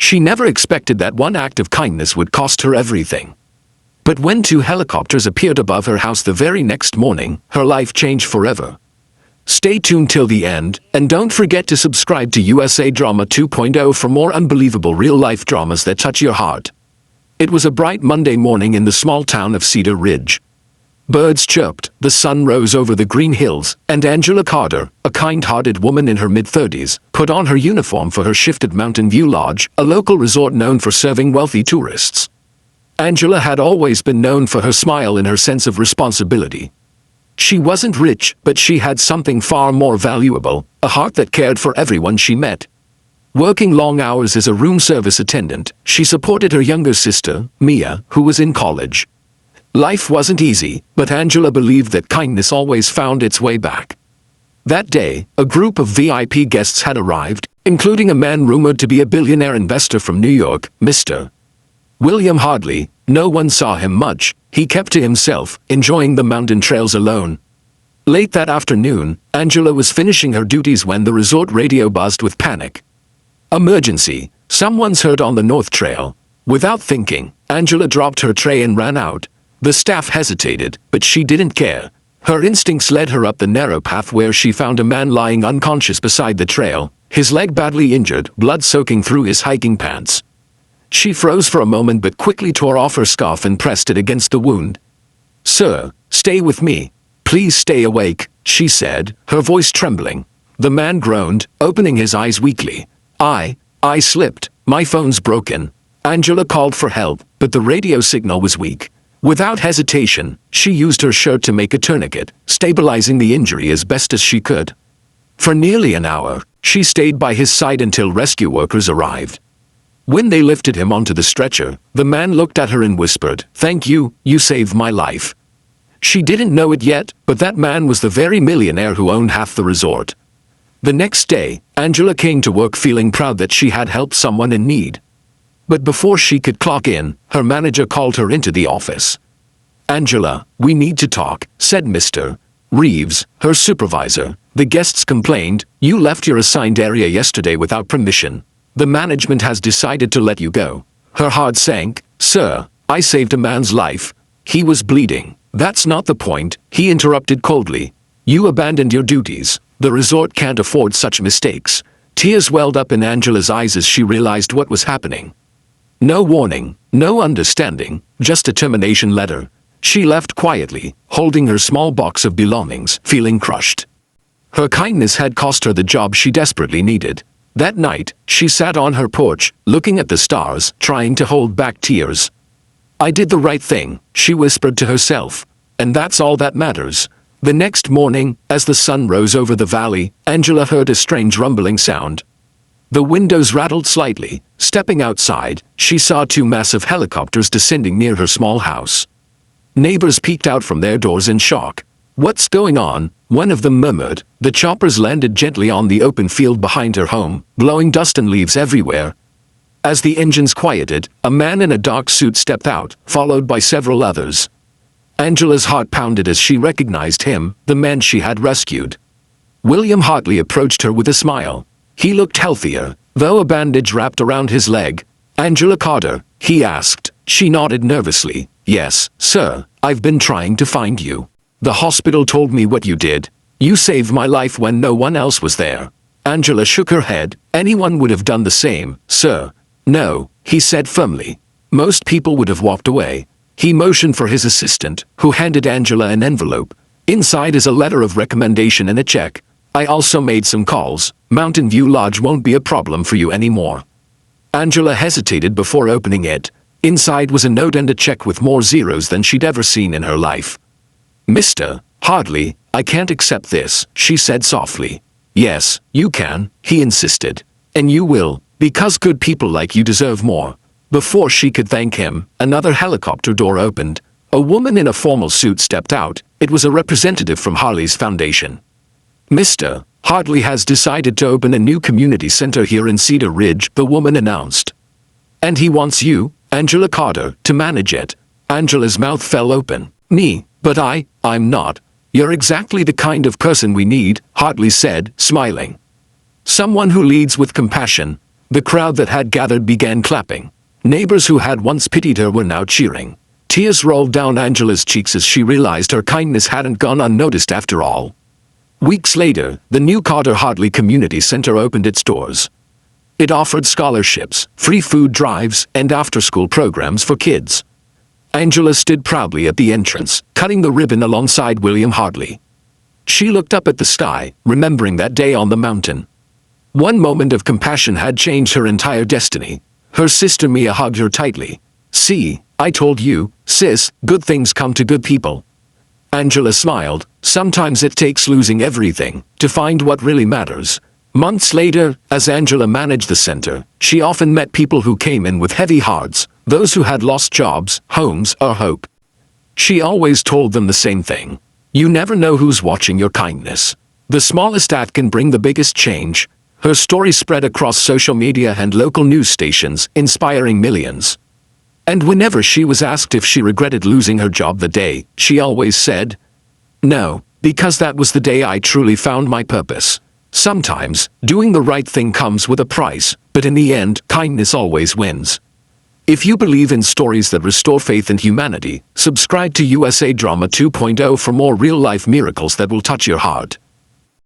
She never expected that one act of kindness would cost her everything. But when 2 helicopters appeared above her house the very next morning, her life changed forever. Stay tuned till the end, and don't forget to subscribe to USA Drama 2.0 for more unbelievable real-life dramas that touch your heart. It was a bright Monday morning in the small town of Cedar Ridge. Birds chirped, the sun rose over the green hills, and Angela Carter, a kind-hearted woman in her mid-30s, put on her uniform for her shift at Mountain View Lodge, a local resort known for serving wealthy tourists. Angela had always been known for her smile and her sense of responsibility. She wasn't rich, but she had something far more valuable, a heart that cared for everyone she met. Working long hours as a room service attendant, she supported her younger sister, Mia, who was in college. Life wasn't easy, but Angela believed that kindness always found its way back. That day, a group of VIP guests had arrived, including a man rumored to be a billionaire investor from New York, Mr. William Hardley. No one saw him much. He kept to himself, enjoying the mountain trails alone. Late that afternoon, Angela was finishing her duties when the resort radio buzzed with panic. Emergency! Someone's hurt on the North Trail. Without thinking, Angela dropped her tray and ran out. The staff hesitated, but she didn't care. Her instincts led her up the narrow path where she found a man lying unconscious beside the trail, his leg badly injured, blood soaking through his hiking pants. She froze for a moment but quickly tore off her scarf and pressed it against the wound. "Sir, stay with me. Please stay awake," she said, her voice trembling. The man groaned, opening his eyes weakly. I slipped. My phone's broken." Angela called for help, but the radio signal was weak. Without hesitation, she used her shirt to make a tourniquet, stabilizing the injury as best as she could. For nearly an hour, she stayed by his side until rescue workers arrived. When they lifted him onto the stretcher, the man looked at her and whispered, "Thank you, you saved my life." She didn't know it yet, but that man was the very millionaire who owned half the resort. The next day, Angela came to work feeling proud that she had helped someone in need. But before she could clock in, her manager called her into the office. "Angela, we need to talk," said Mr. Reeves, her supervisor. "The guests complained, you left your assigned area yesterday without permission. The management has decided to let you go." Her heart sank. "Sir, I saved a man's life. He was bleeding." "That's not the point," he interrupted coldly. "You abandoned your duties. The resort can't afford such mistakes." Tears welled up in Angela's eyes as she realized what was happening. No warning, no understanding, just a termination letter. She left quietly, holding her small box of belongings, feeling crushed. Her kindness had cost her the job she desperately needed. That night, she sat on her porch, looking at the stars, trying to hold back tears. "I did the right thing," she whispered to herself. "And that's all that matters." The next morning, as the sun rose over the valley, Angela heard a strange rumbling sound. The windows rattled slightly. Stepping outside, she saw 2 massive helicopters descending near her small house. Neighbors peeked out from their doors in shock. "What's going on?" one of them murmured. The choppers landed gently on the open field behind her home, blowing dust and leaves everywhere. As the engines quieted, a man in a dark suit stepped out, followed by several others. Angela's heart pounded as she recognized him, the man she had rescued. William Hartley approached her with a smile. He looked healthier, though a bandage wrapped around his leg. "Angela Carter?" he asked. She nodded nervously. "Yes, sir, I've been trying to find you. The hospital told me what you did. You saved my life when no one else was there." Angela shook her head. "Anyone would have done the same, sir." "No," he said firmly. "Most people would have walked away." He motioned for his assistant, who handed Angela an envelope. "Inside is a letter of recommendation and a check. I also made some calls. Mountain View Lodge won't be a problem for you anymore." Angela hesitated before opening it. Inside was a note and a check with more zeros than she'd ever seen in her life. "Mr. Hardley, I can't accept this," she said softly. "Yes, you can," he insisted. "And you will, because good people like you deserve more." Before she could thank him, another helicopter door opened. A woman in a formal suit stepped out. It was a representative from Harley's Foundation. "Mr. Hardley has decided to open a new community center here in Cedar Ridge," the woman announced. "And he wants you, Angela Carter, to manage it." Angela's mouth fell open. "Me? But I'm not." "You're exactly the kind of person we need," Hardley said, smiling. "Someone who leads with compassion." The crowd that had gathered began clapping. Neighbors who had once pitied her were now cheering. Tears rolled down Angela's cheeks as she realized her kindness hadn't gone unnoticed after all. Weeks later, the new Carter Hartley Community Center opened its doors. It offered scholarships, free food drives, and after-school programs for kids. Angela stood proudly at the entrance, cutting the ribbon alongside William Hartley. She looked up at the sky, remembering that day on the mountain. One moment of compassion had changed her entire destiny. Her sister Mia hugged her tightly. "See, I told you, sis, good things come to good people." Angela smiled. Sometimes it takes losing everything to find what really matters. Months later, as Angela managed the center, she often met people who came in with heavy hearts, those who had lost jobs, homes, or hope. She always told them the same thing. You never know who's watching your kindness. The smallest act can bring the biggest change. Her story spread across social media and local news stations, inspiring millions. And whenever she was asked if she regretted losing her job the day, she always said, "No, because that was the day I truly found my purpose." Sometimes, doing the right thing comes with a price, but in the end, kindness always wins. If you believe in stories that restore faith in humanity, subscribe to USA Drama 2.0 for more real-life miracles that will touch your heart.